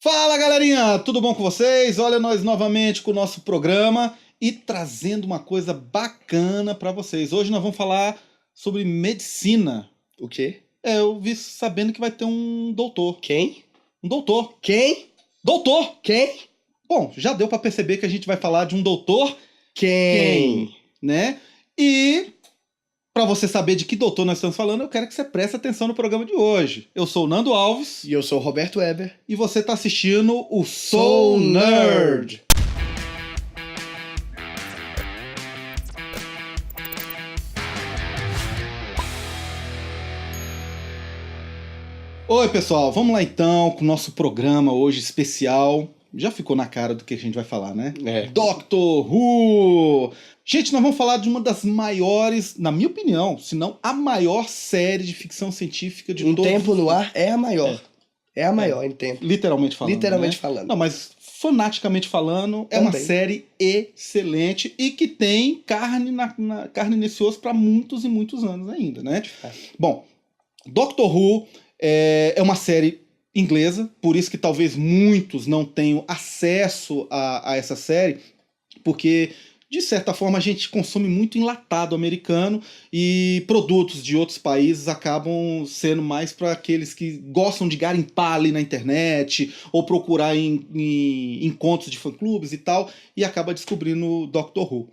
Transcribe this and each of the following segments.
Fala galerinha, tudo bom com vocês? Olha nós novamente com o nosso programa e trazendo uma coisa bacana para vocês. Hoje nós vamos falar sobre medicina. O quê? Eu vi sabendo que vai ter um doutor. Quem? Um doutor. Quem? Doutor! Quem? Bom, já deu para perceber que a gente vai falar de um doutor, Quem? né? E para você saber de que doutor nós estamos falando, eu quero que você preste atenção no programa de hoje. Eu sou o Nando Alves E eu sou o Roberto Weber. e você está assistindo o Soul Nerd. Oi, pessoal, vamos lá então com o nosso programa hoje especial. Já ficou na cara do que a gente vai falar, né? É. Doctor Who! Gente, nós vamos falar de uma das maiores, na minha opinião, se não a maior série de ficção científica de Em todos. tempo no ar é a maior. É a maior em tempo. Literalmente falando. Literalmente né? falando. Não, mas fanaticamente falando, é uma Também. série excelente e que tem carne carne nesse osso para muitos e muitos anos ainda, né? Bom, Doctor Who é uma série inglesa, por isso que talvez muitos não tenham acesso a essa série, porque de certa forma a gente consome muito enlatado americano e produtos de outros países acabam sendo mais para aqueles que gostam de garimpar ali na internet ou procurar em encontros de fã-clubes e tal, e acaba descobrindo Doctor Who. O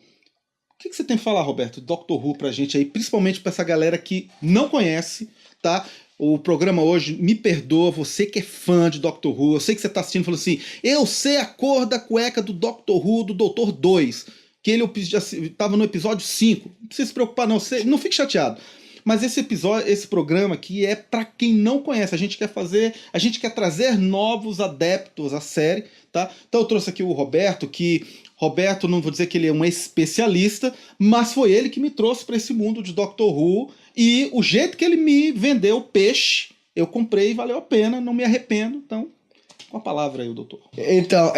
que você tem para falar, Roberto, Doctor Who pra gente aí, principalmente para essa galera que não conhece, tá? O programa hoje, me perdoa, você que é fã de Doctor Who, eu sei que você tá assistindo e falou assim, eu sei a cor da cueca do Doctor Who, do Doutor 2, que ele estava no episódio 5, não precisa se preocupar não, não fique chateado. Mas esse programa aqui é para quem não conhece, a gente quer trazer novos adeptos à série, tá? Então eu trouxe aqui o Roberto, Roberto, não vou dizer que ele é um especialista, mas foi ele que me trouxe para esse mundo de Doctor Who. E o jeito que ele me vendeu o peixe, eu comprei e valeu a pena, não me arrependo. Então, com a palavra aí, doutor. Então,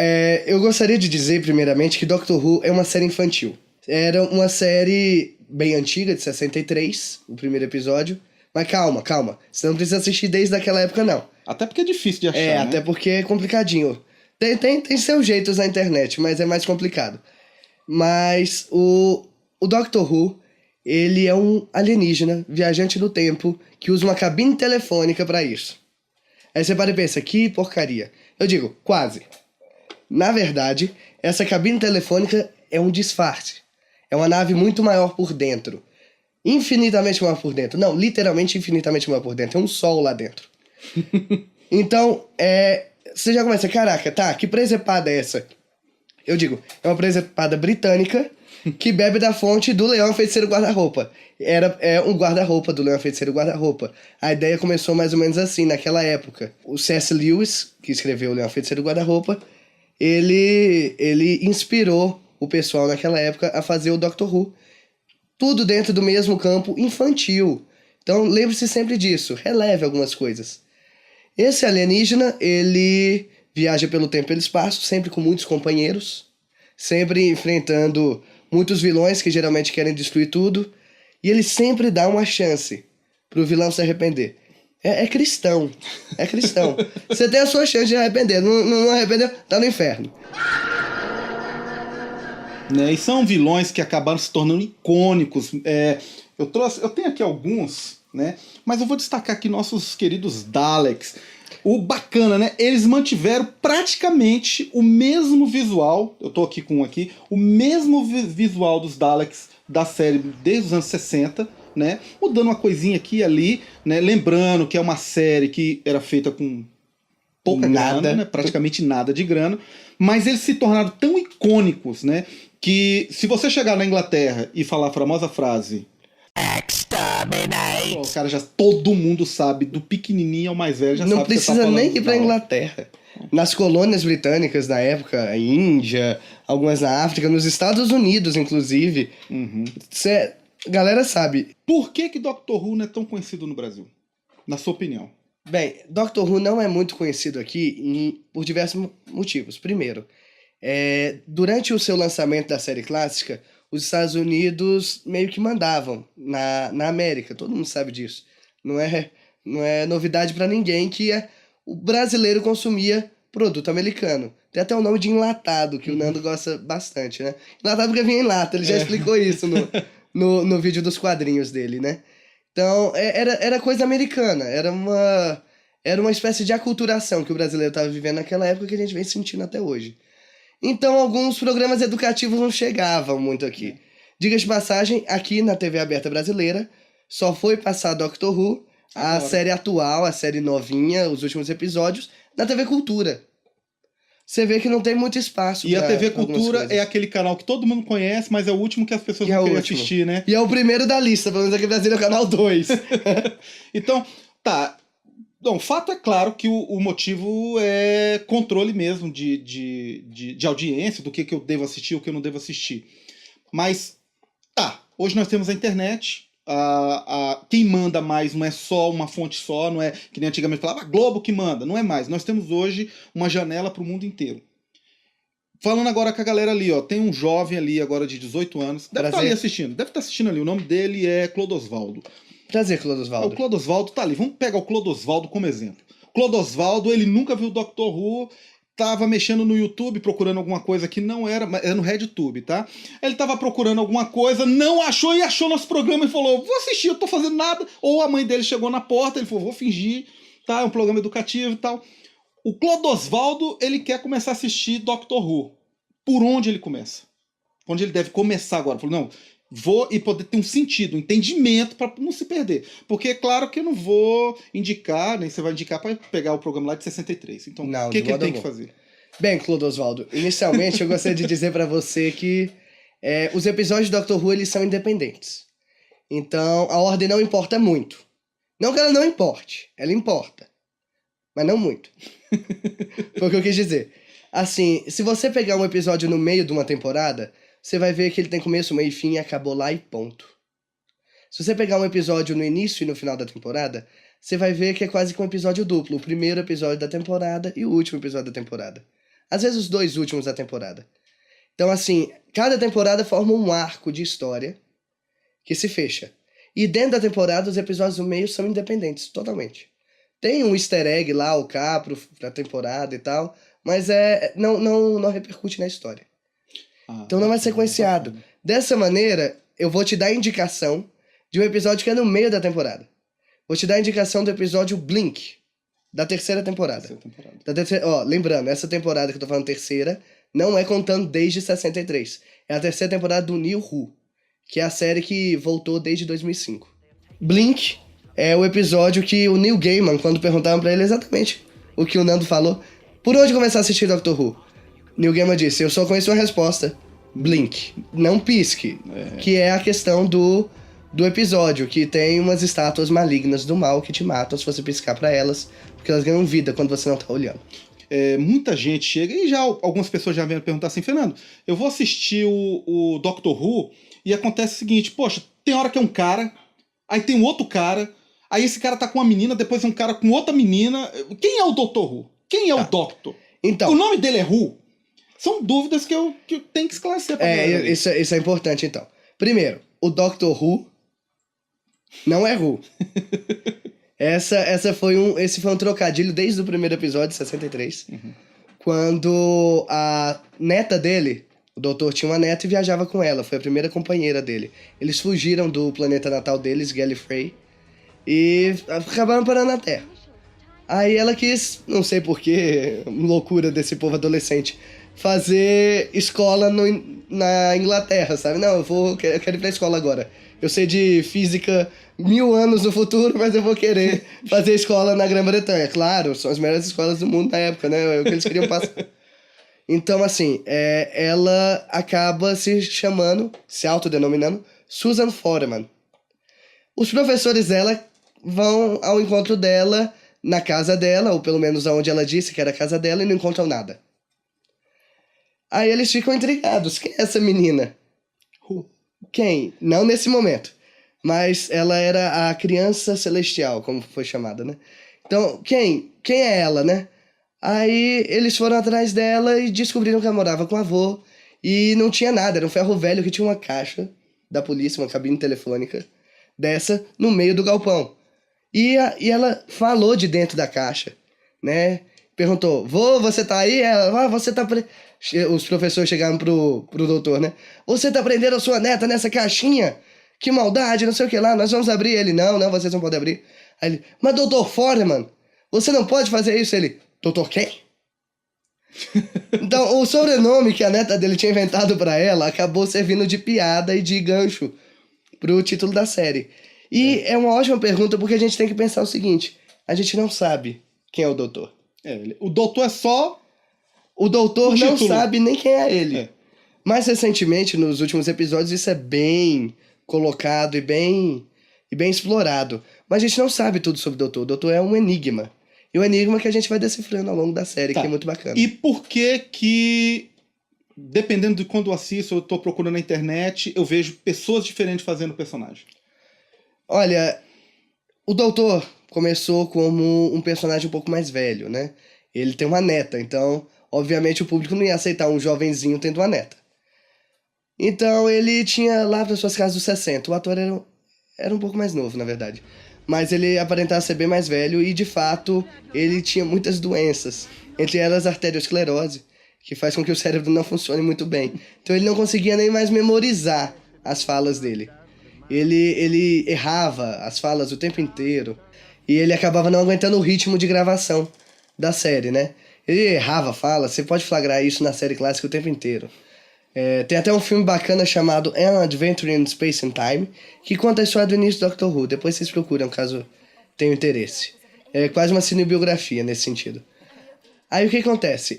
eu gostaria de dizer, primeiramente, que Doctor Who é uma série infantil. Era uma série bem antiga, de 63, o primeiro episódio. Mas calma. Você não precisa assistir desde aquela época, não. Até porque é difícil de achar, né? Até porque é complicadinho. Tem seus jeitos na internet, mas é mais complicado. Mas o Doctor Who, ele é um alienígena, viajante no tempo, que usa uma cabine telefônica pra isso. Aí você para e pensa, que porcaria. Eu digo, quase. Na verdade, essa cabine telefônica é um disfarce. É uma nave muito maior por dentro. Infinitamente maior por dentro. Não, literalmente infinitamente maior por dentro. É um sol lá dentro. Então, você já começa, caraca, tá, que presepada é essa? Eu digo, é uma presepada britânica que bebe da fonte do Leão Feiticeiro Guarda-Roupa. É um guarda-roupa do Leão Feiticeiro Guarda-Roupa. A ideia começou mais ou menos assim, naquela época. O C.S. Lewis, que escreveu o Leão Feiticeiro Guarda-Roupa, ele inspirou o pessoal naquela época a fazer o Doctor Who. Tudo dentro do mesmo campo infantil. Então, lembre-se sempre disso, releve algumas coisas. Esse alienígena, ele viaja pelo tempo e pelo espaço, sempre com muitos companheiros, sempre enfrentando muitos vilões que geralmente querem destruir tudo, e ele sempre dá uma chance pro vilão se arrepender. É cristão. Você tem a sua chance de arrepender, não arrependeu, tá no inferno. Né? E são vilões que acabaram se tornando icônicos. Eu tenho aqui alguns, né? Mas eu vou destacar aqui nossos queridos Daleks. O bacana, né? Eles mantiveram praticamente o mesmo visual. Eu tô aqui com um aqui. O mesmo visual dos Daleks da série desde os anos 60, né? Mudando uma coisinha aqui e ali, né? Lembrando que é uma série que era feita com pouca grana, né? Praticamente nada de grana. Mas eles se tornaram tão icônicos, né? Que se você chegar na Inglaterra e falar a famosa frase Exterminate, o cara todo mundo sabe, do pequenininho ao mais velho, já não sabe que você tá precisa falando nem ir pra tal. Inglaterra. Nas colônias britânicas na época, a Índia, algumas na África, nos Estados Unidos, inclusive, galera sabe. Por que Doctor Who não é tão conhecido no Brasil? Na sua opinião? Bem, Doctor Who não é muito conhecido aqui por diversos motivos. Primeiro, durante o seu lançamento da série clássica, os Estados Unidos meio que mandavam na América, todo mundo sabe disso. Não é novidade pra ninguém que o brasileiro consumia produto americano. Tem até o nome de enlatado, que o Nando gosta bastante, né? Enlatado porque vinha em lata, ele já explicou isso no vídeo dos quadrinhos dele, né? Então, era coisa americana, era uma espécie de aculturação que o brasileiro estava vivendo naquela época que a gente vem sentindo até hoje. Então, alguns programas educativos não chegavam muito aqui. Diga-se de passagem, aqui na TV aberta brasileira, só foi passar Doctor Who, a série atual, a série novinha, os últimos episódios, na TV Cultura. Você vê que não tem muito espaço. E a TV Cultura é aquele canal que todo mundo conhece, mas é o último que as pessoas vão querer assistir, né? E é o primeiro da lista, pelo menos aqui no Brasil é o canal 2. Então, tá. Bom, o fato é claro que o motivo é controle mesmo de audiência, do que eu devo assistir e o que eu não devo assistir. Mas, tá, hoje nós temos a internet, quem manda mais não é só uma fonte só, não é que nem antigamente falava, Globo que manda, não é mais. Nós temos hoje uma janela para o mundo inteiro. Falando agora com a galera ali, ó, tem um jovem ali agora de 18 anos, deve estar ali assistindo, ali, o nome dele é Clodosvaldo. Prazer, Clodosvaldo. O Clodosvaldo tá ali, vamos pegar o Clodosvaldo como exemplo. Clodosvaldo, ele nunca viu Doctor Who, tava mexendo no YouTube, procurando alguma coisa que não era no RedTube, tá? Ele tava procurando alguma coisa, não achou e achou nosso programa e falou, vou assistir, eu tô fazendo nada. Ou a mãe dele chegou na porta, ele falou, vou fingir, tá? É um programa educativo e tal. O Clodosvaldo, ele quer começar a assistir Doctor Who. Por onde ele começa? Onde ele deve começar agora? Falou, não, vou e poder ter um sentido, um entendimento para não se perder. Porque é claro que eu não vou indicar, nem você vai indicar para pegar o programa lá de 63. Então, o que ele tem que fazer? Bem, Clodosvaldo, inicialmente eu gostaria de dizer para você que os episódios de Doctor Who eles são independentes. Então, a ordem não importa muito. Não que ela não importe, ela importa. Mas não muito. Foi o que eu quis dizer. Assim, se você pegar um episódio no meio de uma temporada, você vai ver que ele tem começo, meio e fim e acabou lá e ponto. Se você pegar um episódio no início e no final da temporada, você vai ver que é quase que um episódio duplo. O primeiro episódio da temporada e o último episódio da temporada. Às vezes os dois últimos da temporada. Então, assim, cada temporada forma um arco de história que se fecha. E dentro da temporada, os episódios do meio são independentes, totalmente. Tem um easter egg lá, o Capro, da temporada e tal, mas não repercute na história. Então não é sequenciado. Dessa maneira, eu vou te dar a indicação de um episódio que é no meio da temporada. Vou te dar a indicação do episódio Blink, da terceira temporada. Lembrando, essa temporada que eu tô falando terceira, não é contando desde 63. É a terceira temporada do New Who, que é a série que voltou desde 2005. Blink é o episódio que o Neil Gaiman, quando perguntaram pra ele exatamente o que o Nando falou, por onde começar a assistir Doctor Who? Neil Gaiman disse, eu só conheço uma resposta, Blink, não pisque, que é a questão do episódio, que tem umas estátuas malignas do mal que te matam se você piscar pra elas, porque elas ganham vida quando você não tá olhando. Muita gente chega, e já algumas pessoas já vieram perguntar assim, Fernando, eu vou assistir o Doctor Who, e acontece o seguinte, poxa, tem hora que é um cara, aí tem um outro cara, aí esse cara tá com uma menina, depois um cara com outra menina, quem é o Doctor Who? Quem é o Doctor? Então, o nome dele é Who? São dúvidas que eu tenho que esclarecer pra galera. Isso é importante, então. Primeiro, o Doctor Who não é Who. Esse foi um trocadilho desde o primeiro episódio, 63. Quando a neta dele, o doutor tinha uma neta e viajava com ela. Foi a primeira companheira dele. Eles fugiram do planeta natal deles, Gallifrey, e acabaram parando na Terra. Aí ela quis, não sei porquê, loucura desse povo adolescente, fazer escola na Inglaterra, sabe? Não, eu quero ir pra escola agora. Eu sei de física 1000 anos no futuro, mas eu vou querer fazer escola na Grã-Bretanha. Claro, são as melhores escolas do mundo na época, né? É o que eles queriam passar. Então, assim, ela acaba se autodenominando Susan Foreman. Os professores dela vão ao encontro dela na casa dela, ou pelo menos aonde ela disse que era a casa dela, e não encontram nada. Aí eles ficam intrigados. Quem é essa menina? Quem? Não nesse momento. Mas ela era a criança celestial, como foi chamada, né? Então, quem é ela, né? Aí eles foram atrás dela e descobriram que ela morava com o avô. E não tinha nada, era um ferro velho que tinha uma caixa da polícia, uma cabine telefônica dessa, no meio do galpão. E ela falou de dentro da caixa, né? perguntou, vô, você tá aí? Ela, você tá... Os professores chegaram pro doutor, né? Você tá prendendo a sua neta nessa caixinha? Que maldade, não sei o que lá, nós vamos abrir. Ele, não, vocês não podem abrir. Aí ele, mas doutor Foreman, você não pode fazer isso. Ele, doutor quem? Então, o sobrenome que a neta dele tinha inventado pra ela acabou servindo de piada e de gancho pro título da série. E é uma ótima pergunta porque a gente tem que pensar o seguinte, a gente não sabe quem é o doutor. O doutor é só... O doutor não título. sabe nem quem é ele. Mais recentemente, nos últimos episódios, isso é bem colocado e bem explorado. Mas a gente não sabe tudo sobre o doutor. O doutor é um enigma. E o enigma que a gente vai decifrando ao longo da série, que é muito bacana. E por que, dependendo de quando eu assisto, eu tô procurando na internet, eu vejo pessoas diferentes fazendo o personagem? Olha, o doutor começou como um personagem um pouco mais velho, né? Ele tem uma neta, então, obviamente, o público não ia aceitar um jovenzinho tendo uma neta. Então, ele tinha lá para suas casas dos 60. O ator era um pouco mais novo, na verdade. Mas ele aparentava ser bem mais velho e, de fato, ele tinha muitas doenças. Entre elas, a arteriosclerose, que faz com que o cérebro não funcione muito bem. Então, ele não conseguia nem mais memorizar as falas dele. Ele errava as falas o tempo inteiro. E ele acabava não aguentando o ritmo de gravação da série, né? Ele errava a fala, você pode flagrar isso na série clássica o tempo inteiro. Tem até um filme bacana chamado An Adventure in Space and Time, que conta a história do início do Doctor Who. Depois vocês procuram, caso tenham interesse. É quase uma cinebiografia nesse sentido. Aí o que acontece?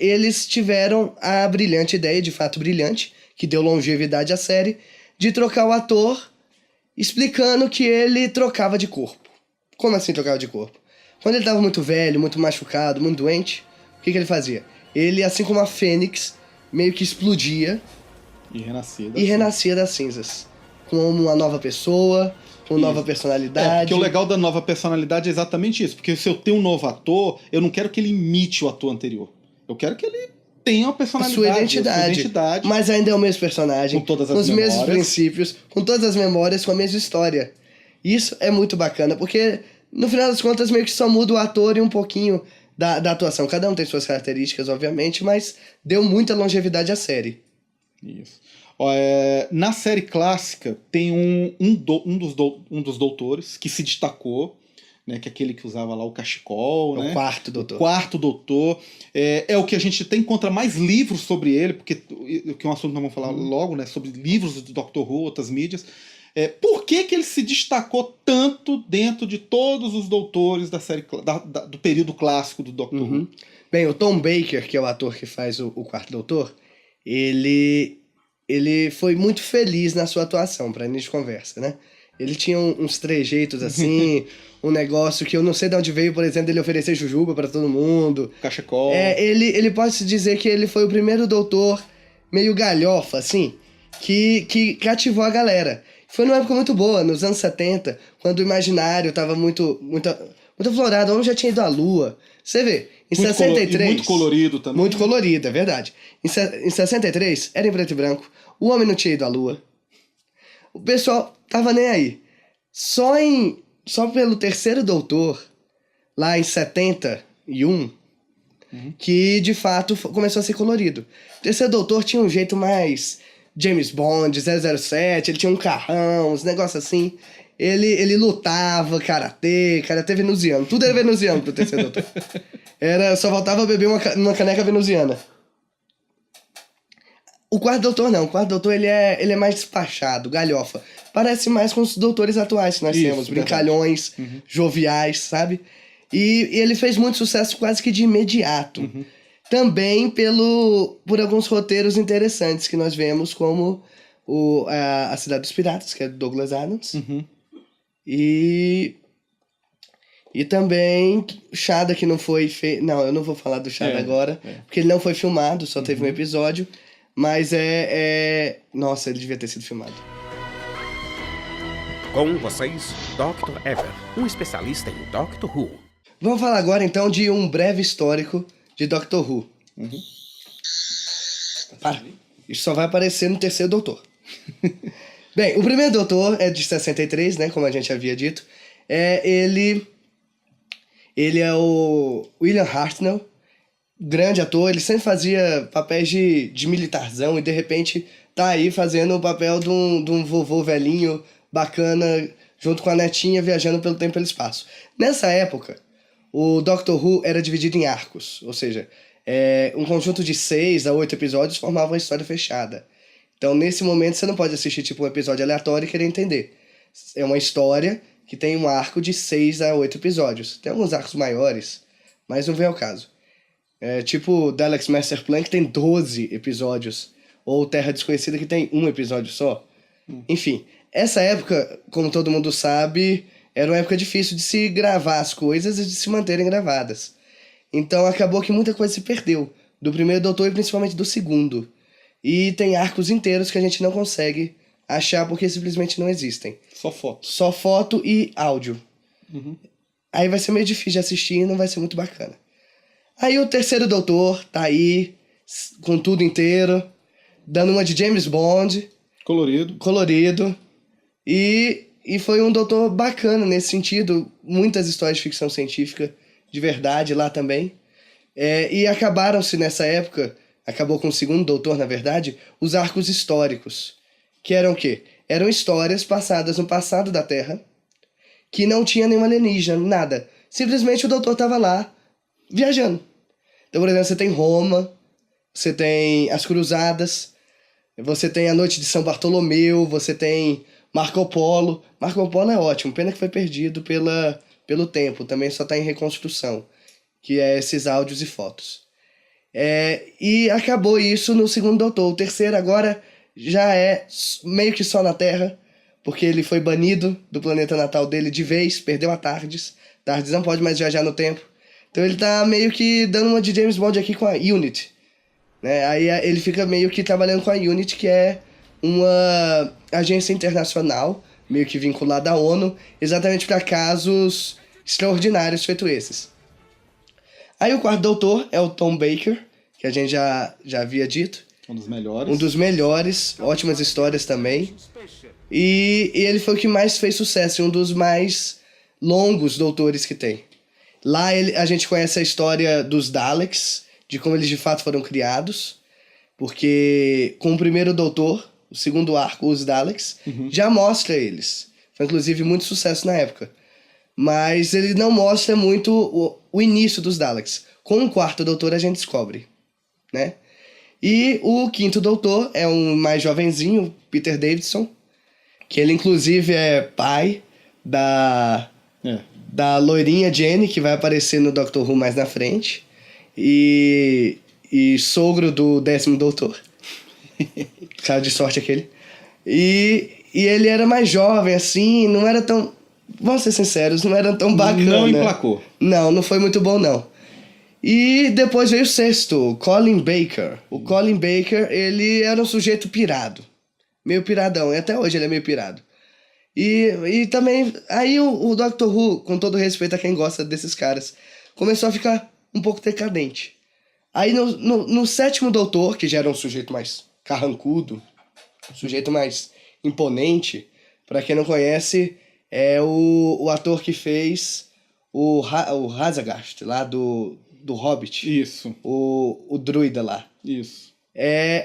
Eles tiveram a brilhante ideia, de fato brilhante, que deu longevidade à série, de trocar o ator explicando que ele trocava de corpo. Como assim trocava de corpo? Quando ele estava muito velho, muito machucado, muito doente, o que ele fazia? Ele, assim como a Fênix, meio que explodia e renascia das cinzas. Como uma nova pessoa, com nova personalidade. Porque o legal da nova personalidade é exatamente isso. Porque se eu tenho um novo ator, eu não quero que ele imite o ator anterior. Eu quero que ele tenha uma personalidade, sua identidade. Mas ainda é o mesmo personagem. Com todas as com os memórias. mesmos princípios, com todas as memórias, com a mesma história. Isso é muito bacana, porque no final das contas meio que só muda o ator e um pouquinho da atuação. Cada um tem suas características, obviamente, mas deu muita longevidade à série. Isso. Na série clássica tem um dos doutores que se destacou, né, que é aquele que usava lá o cachecol, né? O quarto doutor. O quarto doutor. É o que a gente até encontra mais livros sobre ele, porque que é um assunto que nós vamos falar logo, né, sobre livros do Doctor Who, outras mídias. Por que ele se destacou tanto dentro de todos os doutores da série do período clássico do Doctor Who? Bem, o Tom Baker, que é o ator que faz o quarto doutor, ele foi muito feliz na sua atuação, pra início de conversa, né? Ele tinha uns trejeitos assim, um negócio que eu não sei de onde veio, por exemplo, ele oferecer jujuba pra todo mundo. Cachecol. Ele pode-se dizer que ele foi o primeiro doutor meio galhofa, assim, que cativou a galera. Foi numa época muito boa, nos anos 70, quando o imaginário tava muito aflorado, onde já tinha ido à Lua. Você vê, em 63... muito colorido também. Muito colorido, é verdade. Em 63, era em preto e branco, o homem não tinha ido à Lua. O pessoal tava nem aí. Só pelo terceiro doutor, lá em 71, que de fato começou a ser colorido. O terceiro doutor tinha um jeito mais James Bond, 007, ele tinha um carrão, uns negócios assim. Ele lutava, karatê venusiano. Tudo era venusiano pro terceiro doutor. Só faltava beber uma caneca venusiana. O quarto doutor não. O quarto doutor, ele é mais despachado, galhofa. Parece mais com os doutores atuais que nós temos. Brincalhões, joviais, sabe? E ele fez muito sucesso quase que de imediato. Também por alguns roteiros interessantes que nós vemos, como A Cidade dos Piratas, que é do Douglas Adams. E também Shada, que não foi feito... Não, eu não vou falar do Shada agora, porque ele não foi filmado, só teve um episódio. Mas Nossa, ele devia ter sido filmado. Com vocês, Dr. Ever, um especialista em Doctor Who. Vamos falar agora, então, de um breve histórico de Doctor Who. Isso só vai aparecer no terceiro doutor. Bem, o primeiro doutor é de 63, né? Como a gente havia dito. Ele Ele é o William Hartnell, grande ator. Ele sempre fazia papéis de militarzão e de repente tá aí fazendo o papel de um vovô velhinho bacana, junto com a netinha viajando pelo tempo e pelo espaço. Nessa época, o Doctor Who era dividido em arcos, ou seja, um conjunto de 6 a 8 episódios formava uma história fechada. Então, nesse momento, você não pode assistir tipo um episódio aleatório e querer entender. É uma história que tem um arco de 6 a 8 episódios. Tem alguns arcos maiores, mas não vem ao caso. Tipo Dalek's Master Plan, que tem 12 episódios. Ou Terra Desconhecida, que tem um episódio só. Enfim, essa época, como todo mundo sabe, era uma época difícil de se gravar as coisas e de se manterem gravadas. Então acabou que muita coisa se perdeu. Do primeiro Doutor e principalmente do segundo. E tem arcos inteiros que a gente não consegue achar porque simplesmente não existem. Só foto. Só foto e áudio. Aí vai ser meio difícil de assistir e não vai ser muito bacana. Aí o terceiro Doutor tá aí, com tudo inteiro, dando uma de James Bond. Colorido. E foi um Doutor bacana nesse sentido. Muitas histórias de ficção científica de verdade lá também. E acabaram-se nessa época, acabou com o segundo Doutor, na verdade, os arcos históricos. Que eram o quê? Eram histórias passadas no passado da Terra, que não tinha nenhum alienígena, nada. Simplesmente o Doutor tava lá, viajando. Então, por exemplo, você tem Roma, você tem as Cruzadas, você tem a Noite de São Bartolomeu, você tem Marco Polo. Marco Polo é ótimo, pena que foi perdido pelo tempo, também só tá em reconstrução, que é esses áudios e fotos. E acabou isso no segundo Doutor. O terceiro agora já é meio que só na Terra, porque ele foi banido do planeta natal dele de vez, perdeu a TARDIS. TARDIS não pode mais viajar no tempo. Então ele tá meio que dando uma de James Bond aqui com a Unity. Né? Aí ele fica meio que trabalhando com a Unity, que é uma agência internacional, meio que vinculada à ONU, exatamente para casos extraordinários feito esses. Aí o quarto Doutor é o Tom Baker, que a gente já havia dito. Um dos melhores. Um dos melhores, ótimas histórias também. E ele foi o que mais fez sucesso, um dos mais longos doutores que tem. Lá a gente conhece a história dos Daleks, de como eles de fato foram criados, porque com o primeiro Doutor, o segundo arco, os Daleks, já mostra eles. Foi inclusive muito sucesso na época. Mas ele não mostra muito o início dos Daleks. Com o quarto Doutor a gente descobre, né? E o quinto Doutor é um mais jovenzinho, Peter Davison, que ele inclusive é pai da loirinha Jenny, que vai aparecer no Doctor Who mais na frente, e sogro do 10º Doutor. Cara de sorte aquele. E ele era mais jovem, assim, não era tão... Vamos ser sinceros, não era tão bacana. Não emplacou. Não foi muito bom, não. E depois veio o sexto, o Colin Baker. O Colin Baker, ele era um sujeito pirado. Meio piradão, e até hoje ele é meio pirado. E também, aí o Doctor Who, com todo respeito a quem gosta desses caras, começou a ficar um pouco decadente. Aí no sétimo Doutor, que já era um sujeito mais carrancudo, um sujeito mais imponente, pra quem não conhece, é o ator que fez o Razagast, lá do Hobbit. Isso. O druida lá. Isso.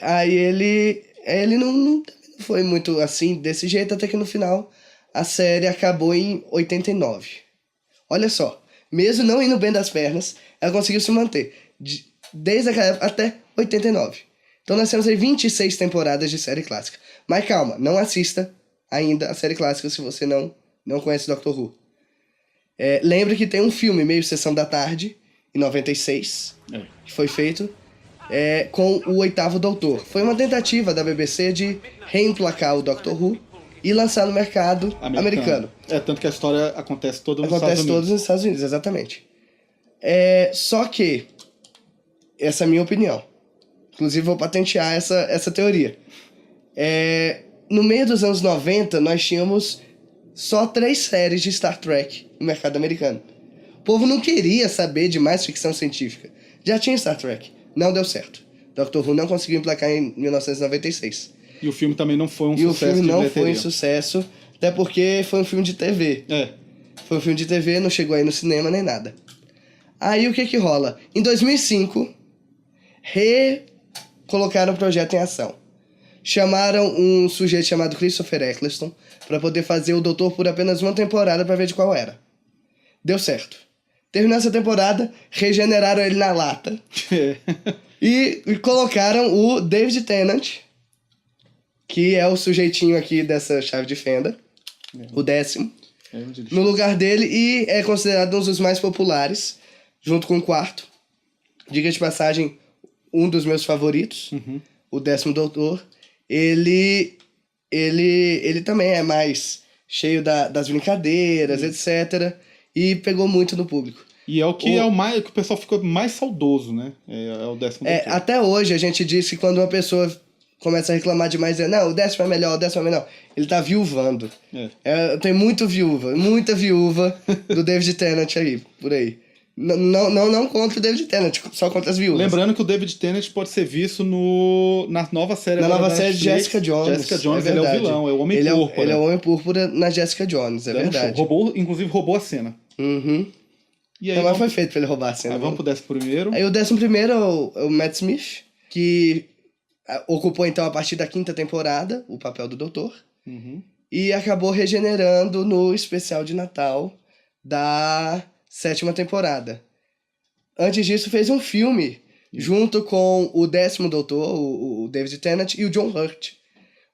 Aí ele não foi muito assim, desse jeito, até que no final a série acabou em 89. Olha só, mesmo não indo bem das pernas, ela conseguiu se manter desde aquela época até 89. Então nós temos aí 26 temporadas de série clássica. Mas calma, não assista ainda a série clássica se você não conhece Doctor Who. Lembre que tem um filme meio Sessão da Tarde, em 96, que foi feito com o oitavo Doutor. Foi uma tentativa da BBC de reemplacar o Doctor Who e lançar no mercado americano. Tanto que a história acontece toda nos Acontece Estados Unidos. todos nos Estados Unidos, exatamente. Só que, essa é a minha opinião. Inclusive vou patentear essa teoria. No meio dos anos 90, nós tínhamos só 3 séries de Star Trek no mercado americano. O povo não queria saber de mais ficção científica. Já tinha Star Trek. Não deu certo. Doctor Who não conseguiu emplacar em 1996. E o filme também não foi um sucesso. E o filme não foi um sucesso, até porque foi um filme de TV. Foi um filme de TV, não chegou aí no cinema nem nada. Aí o que que rola? Em 2005, colocaram o projeto em ação. Chamaram um sujeito chamado Christopher Eccleston para poder fazer o Doutor por apenas uma temporada para ver de qual era. Deu certo. Terminou essa temporada, regeneraram ele na lata e colocaram o David Tennant, que é o sujeitinho aqui dessa chave de fenda, o 10º, no lugar dele, e é considerado um dos mais populares, junto com o 4º. Diga de passagem, um dos meus favoritos, o 10º Doutor. Ele também é mais cheio das brincadeiras, etc. E pegou muito no público. E é o que é o mais que o pessoal ficou mais saudoso, né? É o 10º Doutor. Até hoje a gente diz que quando uma pessoa começa a reclamar demais, não, o 10º é melhor, o 10º é melhor. Ele tá viuvando. Tem muita viúva do David Tennant aí, por aí. Não contra o David Tennant, só contra as viúvas. Lembrando que o David Tennant pode ser visto na nova série. Na nova série de Jessica Jones. Jessica Jones, ele é o vilão, é o Homem Púrpura. Ele é o Homem Púrpura na Jessica Jones, é verdade. Inclusive roubou a cena. E aí, mas foi feito pra ele roubar a cena. Aí vamos pro 11º. Aí o 11º é o Matt Smith, que ocupou então a partir da 5ª temporada o papel do Doutor. E acabou regenerando no especial de Natal da 7ª temporada. Antes disso, fez um filme junto com o 10º Doutor, o David Tennant, e o John Hurt.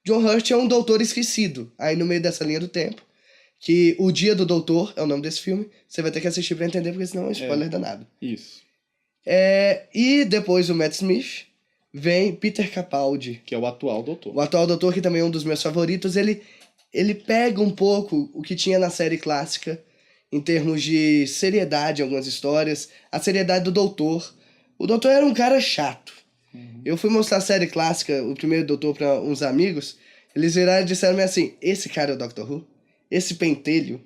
John Hurt é um doutor esquecido, aí no meio dessa linha do tempo, que O Dia do Doutor é o nome desse filme. Você vai ter que assistir pra entender, porque senão é um spoiler danado. Isso. E depois do Matt Smith, vem Peter Capaldi. Que é o atual Doutor. O atual Doutor, que também é um dos meus favoritos. Ele pega um pouco o que tinha na série clássica, em termos de seriedade em algumas histórias, a seriedade do Doutor. O Doutor era um cara chato. Eu fui mostrar a série clássica, o primeiro Doutor, para uns amigos, eles viraram e disseram assim, esse cara é o Doctor Who? Esse pentelho?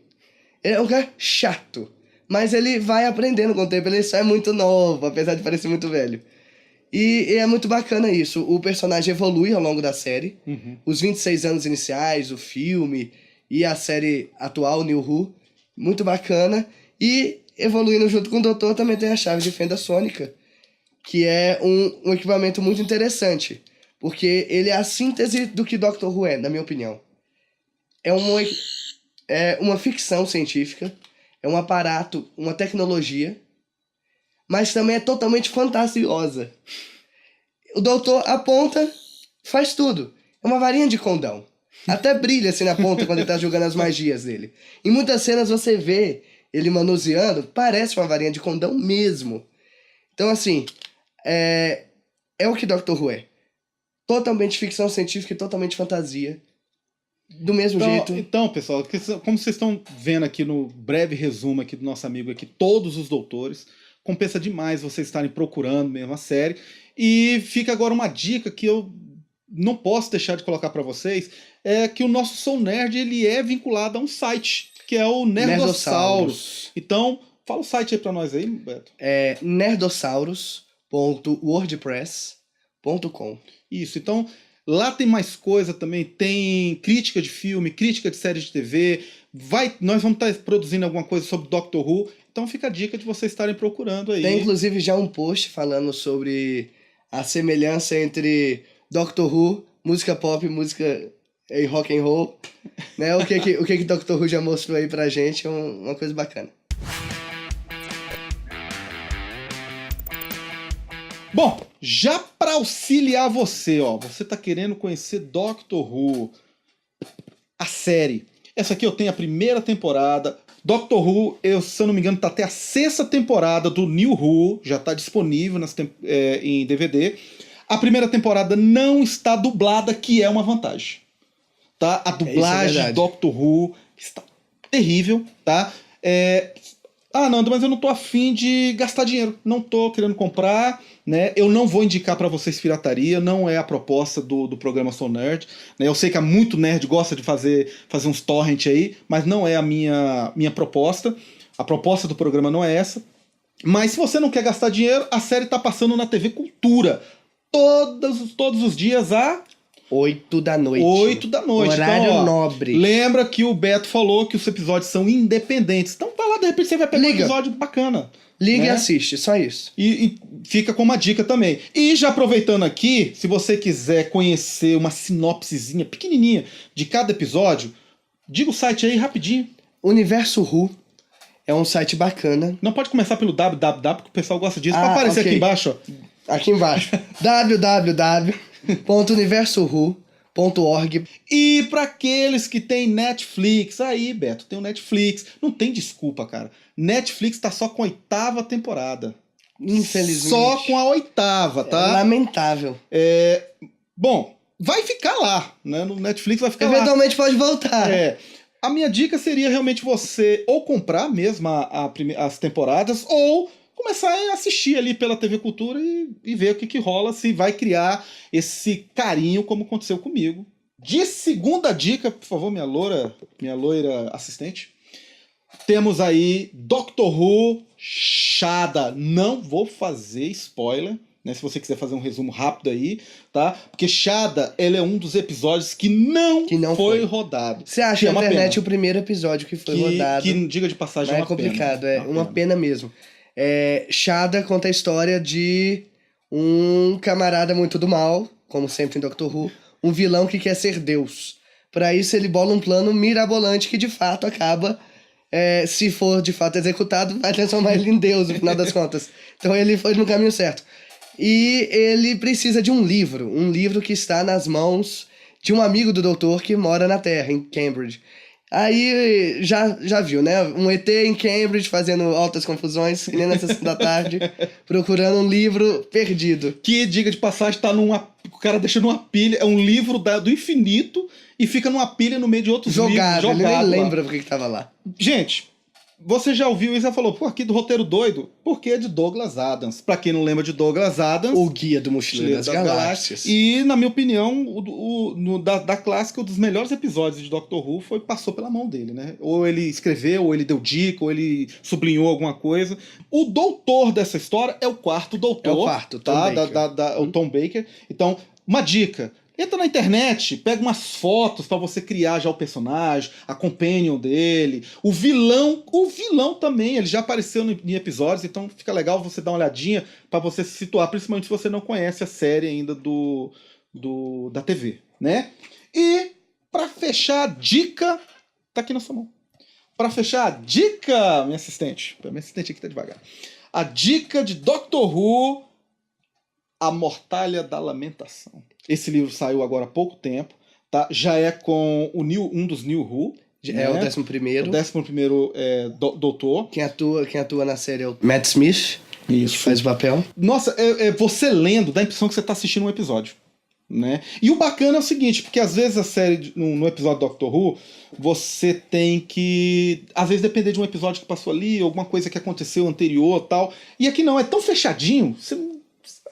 Ele é um cara chato, mas ele vai aprendendo com o tempo, ele só é muito novo, apesar de parecer muito velho. E é muito bacana isso, o personagem evolui ao longo da série, os 26 anos iniciais, o filme e a série atual, New Who, muito bacana. E evoluindo junto com o Doutor também tem a chave de fenda sônica, que é um equipamento muito interessante, porque ele é a síntese do que Doctor Who é, na minha opinião. É uma ficção científica, é um aparato, uma tecnologia, mas também é totalmente fantasiosa. O Doutor aponta, faz tudo. É uma varinha de condão. Até brilha assim na ponta quando ele tá jogando as magias dele. Em muitas cenas você vê ele manuseando, parece uma varinha de condão mesmo. Então, assim, é o que Doctor Who é. Totalmente ficção científica e totalmente fantasia. Do mesmo jeito. Então, pessoal, como vocês estão vendo aqui no breve resumo aqui do nosso amigo aqui, todos os doutores, compensa demais vocês estarem procurando mesmo a série. E fica agora uma dica que eu não posso deixar de colocar para vocês, é que o nosso Sou Nerd, ele é vinculado a um site, que é o Nerdossauros. Então, fala o site aí para nós aí, Beto. É nerdossauros.wordpress.com. Isso, então lá tem mais coisa também, tem crítica de filme, crítica de série de TV, nós vamos estar produzindo alguma coisa sobre Doctor Who, então fica a dica de vocês estarem procurando aí. Tem inclusive já um post falando sobre a semelhança entre Doctor Who, música pop, música e rock and roll, né? O que Doctor Who já mostrou aí pra gente é uma coisa bacana. Bom, já para auxiliar você, você tá querendo conhecer Doctor Who, a série. Essa aqui eu tenho a primeira temporada. Doctor Who, se eu não me engano, tá até a 6ª temporada do New Who, já tá disponível em DVD. A primeira temporada não está dublada, que é uma vantagem. Tá? A dublagem de Doctor Who está terrível, tá? Nando, mas eu não tô afim de gastar dinheiro. Não tô querendo comprar, né? Eu não vou indicar para vocês pirataria, não é a proposta do programa Sou Nerd, né? Eu sei que há muito nerd gosta de fazer uns torrent aí, mas não é a minha proposta. A proposta do programa não é essa. Mas se você não quer gastar dinheiro, a série tá passando na TV Cultura. Todos os dias a 8 da noite. 8 da noite. Horário então, ó, nobre. Lembra que o Beto falou que os episódios são independentes. Então vai lá, de repente você vai pegar um Liga. episódio bacana. Liga né? e assiste, só isso. E fica com uma dica também. E já aproveitando aqui, se você quiser conhecer uma sinopsezinha pequenininha de cada episódio, diga o site aí rapidinho. Universo Who é um site bacana. Não pode começar pelo www, porque o pessoal gosta disso. Vai aparecer ok. aqui embaixo, ó. Aqui embaixo. www.universohu.org. E para aqueles que tem Netflix, aí, Beto, tem o Netflix. Não tem desculpa, cara. Netflix tá só com a 8ª temporada. Infelizmente. Só com a 8ª, tá? É lamentável. Bom, vai ficar lá, né? No Netflix vai ficar lá. Eventualmente pode voltar. A minha dica seria realmente você ou comprar mesmo as temporadas, ou começar a assistir ali pela TV Cultura e ver o que rola, se vai criar esse carinho como aconteceu comigo. De segunda dica, por favor, minha loira assistente. Temos aí Doctor Who Shada. Não vou fazer spoiler, né? Se você quiser fazer um resumo rápido aí, tá? Porque Shada, ele é um dos episódios que não foi rodado. Você acha é na uma internet pena. o primeiro episódio que foi rodado. Que, diga de passagem, mas é uma complicado, pena. uma pena mesmo. Shada conta a história de um camarada muito do mal, como sempre em Doctor Who, um vilão que quer ser Deus. Para isso ele bola um plano mirabolante que de fato acaba, se for de fato executado, vai transformar ele em Deus no final das contas. Então ele foi no caminho certo. E ele precisa de um livro que está nas mãos de um amigo do doutor que mora na Terra, em Cambridge. Aí já viu, né? Um ET em Cambridge fazendo altas confusões, que nem na sessão da tarde, procurando um livro perdido. Que, diga de passagem, tá o cara deixa numa pilha, é um livro do infinito e fica numa pilha no meio de outros livros. Jogado, ele nem lá. lembra porque que tava lá. Gente, você já ouviu isso e já falou, pô, aqui do Roteiro Doido, porque é de Douglas Adams. Pra quem não lembra de Douglas Adams... O Guia do Mochileiro das Galáxias. E, na minha opinião, da clássica, um dos melhores episódios de Doctor Who passou pela mão dele, né? Ou ele escreveu, ou ele deu dica, ou ele sublinhou alguma coisa. O doutor dessa história é o quarto doutor. É o quarto, Tom Baker. O Tom Baker. Então, uma dica... Entra na internet, pega umas fotos pra você criar já o personagem, a companion dele. O vilão também, ele já apareceu em episódios, então fica legal você dar uma olhadinha pra você se situar, principalmente se você não conhece a série ainda da TV, né? E pra fechar a dica, tá aqui na sua mão. Pra fechar a dica, minha assistente aqui tá devagar. A dica de Doctor Who, A Mortalha da Lamentação. Esse livro saiu agora há pouco tempo, tá? Já é com um dos New Who. É o 11º. O 11º doutor. Quem atua na série é o Matt Smith. Isso. Que faz o papel. Nossa, você lendo, dá a impressão que você tá assistindo um episódio. Né? E o bacana é o seguinte, porque às vezes a série, no episódio do Doctor Who, você tem que, às vezes, depender de um episódio que passou ali, alguma coisa que aconteceu anterior e tal. E aqui não, é tão fechadinho,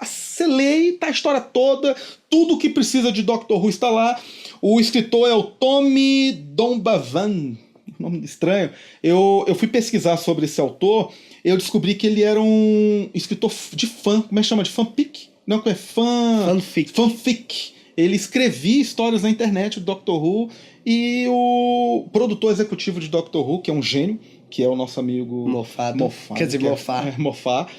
você lê e tá a história toda, tudo que precisa de Doctor Who está lá. O escritor é o Tommy Donbavan, nome estranho. Eu fui pesquisar sobre esse autor, eu descobri que ele era um escritor de fã, como é que chama? De fanfic? Não, é fanfic. Ele escrevia histórias na internet do Doctor Who, e o produtor executivo de Doctor Who, que é um gênio, que é o nosso amigo Moffat. Moffat.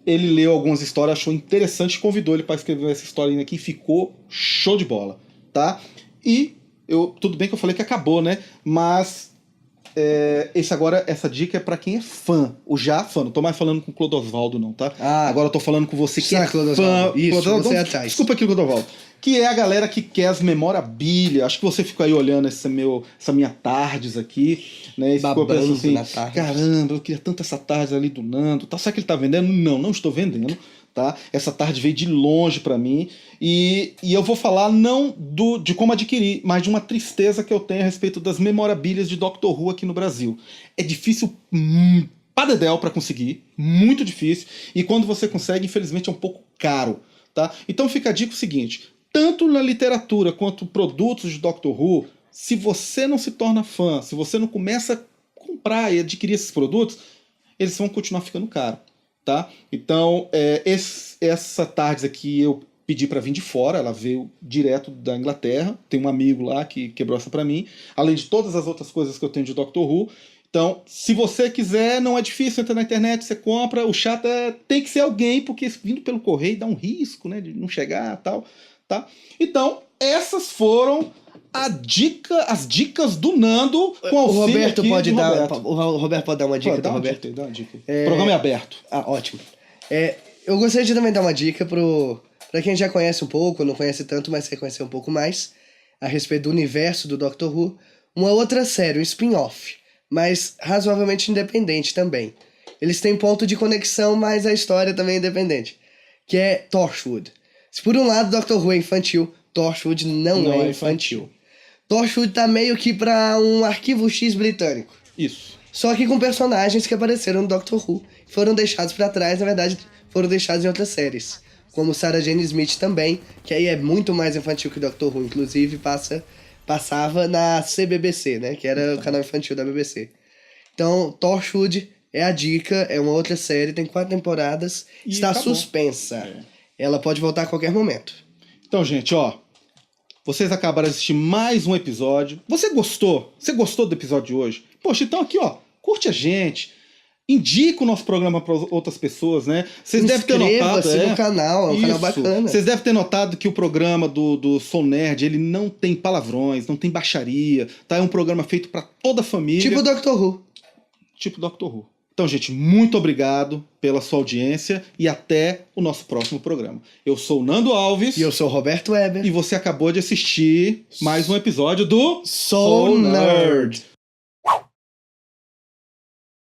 Ele leu algumas histórias, achou interessante, convidou ele para escrever essa historinha aqui e ficou show de bola, tá? E tudo bem que eu falei que acabou, né? Mas essa dica é para quem é fã, o já fã. Não tô mais falando com o Clodosvaldo, não, tá? Agora eu tô falando com você que é fã. Isso, você é atrás. Desculpa aqui, Clodosvaldo. Que é a galera que quer as memorabilia. Acho que você ficou aí olhando essa minha Tardes aqui, né? E ficou pensando assim, caramba, eu queria tanto essa Tardes ali do Nando. Tá, será que ele tá vendendo? Não estou vendendo, tá? Essa Tardes veio de longe pra mim. E eu vou falar não de como adquirir, mas de uma tristeza que eu tenho a respeito das memorabilias de Doctor Who aqui no Brasil. É difícil padedel pra conseguir, muito difícil. E quando você consegue, infelizmente é um pouco caro, tá? Então fica a dica o seguinte... Tanto na literatura quanto produtos de Doctor Who, se você não se torna fã, se você não começa a comprar e adquirir esses produtos, eles vão continuar ficando caros, tá? Então, essa Tardes aqui eu pedi para vir de fora, ela veio direto da Inglaterra, tem um amigo lá que quebrou essa para mim, além de todas as outras coisas que eu tenho de Doctor Who. Então, se você quiser, não é difícil, entra na internet, você compra, o chato tem que ser alguém, porque vindo pelo correio dá um risco, né, de não chegar e tal, tá? Então, essas foram as dicas do Nando com auxílio O Roberto aqui pode do dar. Roberto. O Roberto pode dar uma dica do Roberto? Dá uma dica. O programa é aberto. Ah, ótimo. Eu gostaria de também dar uma dica pra quem já conhece um pouco, não conhece tanto, mas quer conhecer um pouco mais a respeito do universo do Doctor Who. Uma outra série, um spin-off, mas razoavelmente independente também. Eles têm ponto de conexão, mas a história também é independente, que é Torchwood. Se por um lado Doctor Who é infantil, Torchwood não é infantil. Torchwood tá meio que pra um arquivo X britânico. Isso. Só que com personagens que apareceram no Doctor Who. Foram deixados pra trás, na verdade, foram deixados em outras séries. Como Sarah Jane Smith também, que aí é muito mais infantil que Doctor Who. Inclusive, passava na CBBC, né? Que era o canal infantil da BBC. Então, Torchwood é a dica, é uma outra série, tem 4 temporadas, E está acabou. suspensa. Ela pode voltar a qualquer momento. Então, gente, ó, vocês acabaram de assistir mais um episódio. Você gostou? Você gostou do episódio de hoje? Poxa, então aqui, ó, curte a gente. Indica o nosso programa para outras pessoas, né? Vocês devem ter notado... Inscreva-se no canal, é um canal bacana. Vocês devem ter notado que o programa do Soul Nerd, ele não tem palavrões, não tem baixaria, tá? É um programa feito para toda a família. Tipo Doctor Who. Tipo Doctor Who. Então, gente, muito obrigado pela sua audiência e até o nosso próximo programa. Eu sou o Nando Alves. E eu sou o Roberto Weber. E você acabou de assistir mais um episódio do Soul Nerd.